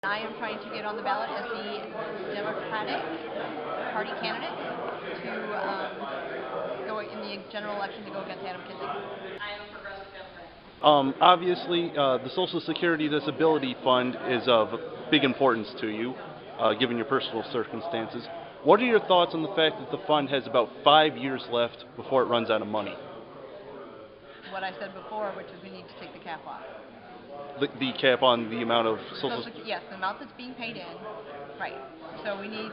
I am trying to get on the ballot as the Democratic Party candidate to go in the general election to go against Adam Kinzinger. Obviously, the Social Security Disability Fund is of big importance to you, given your personal circumstances. What are your thoughts on the fact that the fund has about 5 years left before it runs out of money? What I said before, which is we need to take the cap off. The cap on the amount of Yes, the amount that's being paid in, right. So we need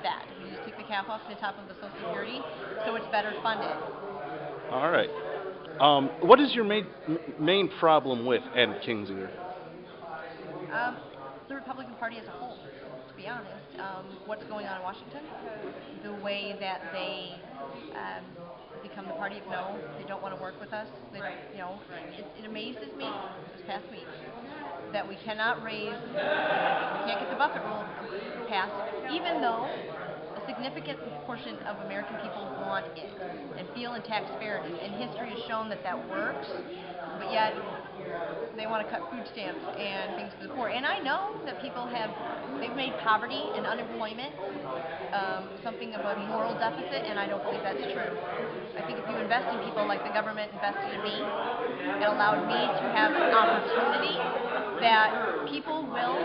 that. We need to take the cap off the top of the Social Security so it's better funded. All right. What is your main problem with Adam Kinzinger? The Republican Party as a whole, to be honest. What's going on in Washington, the way that they become the party of no, they don't want to work with us. They don't, it amazes me this past week that we can't get the bucket rule passed, even though a significant portion of American people want it and feel in tax fairness, and history has shown that that works, but yet they want to cut food stamps and things to the poor. And I know that they've made poverty and unemployment something of a moral deficit, and I don't believe that's true. I think if you invest in people like the government invested in me, it allowed me to have an opportunity that people will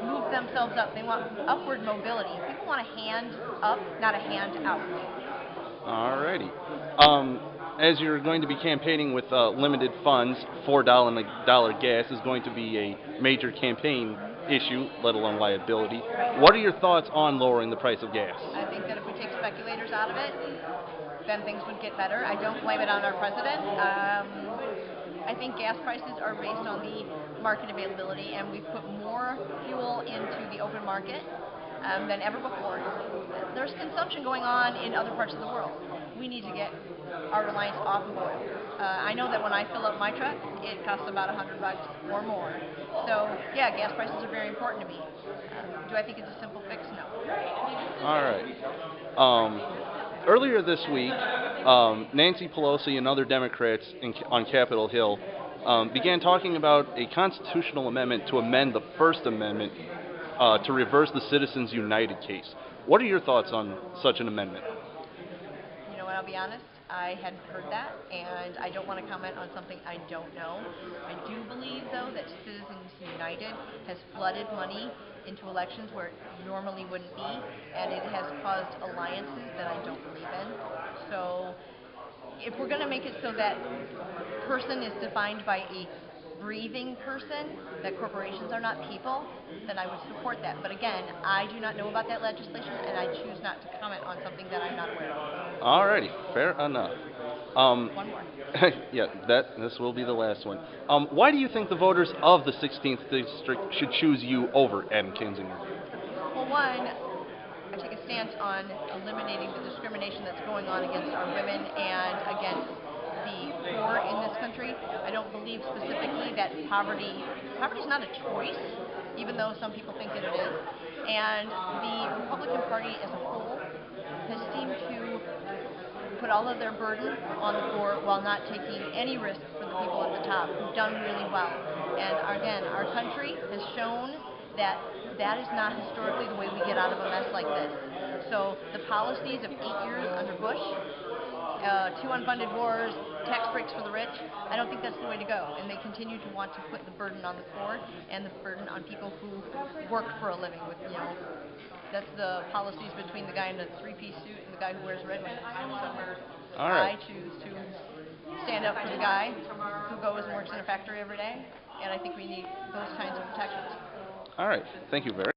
move themselves up. They want upward mobility. People want a hand up, not a hand out. Alrighty. As you're going to be campaigning with limited funds, $4 gas is going to be a major campaign issue, let alone liability. What are your thoughts on lowering the price of gas? I think that if we take speculators out of it, then things would get better. I don't blame it on our president. I think gas prices are based on the market availability, and we've put more fuel into the open market than ever before. There's consumption going on in other parts of the world. We need to get our reliance off of oil. I know that when I fill up my truck, it costs about $100 or more. So, yeah, gas prices are very important to me. Do I think it's a simple fix? No. All right. Earlier this week, Nancy Pelosi and other Democrats on Capitol Hill began talking about a constitutional amendment to amend the First Amendment to reverse the Citizens United case. What are your thoughts on such an amendment? You know what, I'll be honest, I hadn't heard that, and I don't want to comment on something I don't know. I do believe, though, that Citizens United has flooded money into elections where it normally wouldn't be, and it has caused alliances that I don't believe in. So if we're going to make it so that person is defined by a breathing person, that corporations are not people, then I would support that. But again, I do not know about that legislation, and I choose not to comment on something that I'm not aware of. Alrighty, fair enough. One more. Yeah, this will be the last one. Why do you think the voters of the 16th District should choose you over Adam Kinzinger? Well, one, I take a stance on eliminating the discrimination that's going on against our women and against the poor in this country. I don't believe specifically that poverty is not a choice, even though some people think that it is. And the Republican Party as a whole has seemed to put all of their burden on the poor while not taking any risk for the people at the top who've done really well. And again, our country has shown that that is not historically the way we get out of a mess like this. So the policies of 8 years under Bush, 2 unfunded wars, tax breaks for the rich, I don't think that's the way to go. And they continue to want to put the burden on the poor and the burden on people who work for a living. That's the policies between the guy in the 3-piece suit and the guy who wears red ones. So all right. I choose to stand up for the guy who goes and works in a factory every day, and I think we need those kinds of protections. All right. Thank you very much.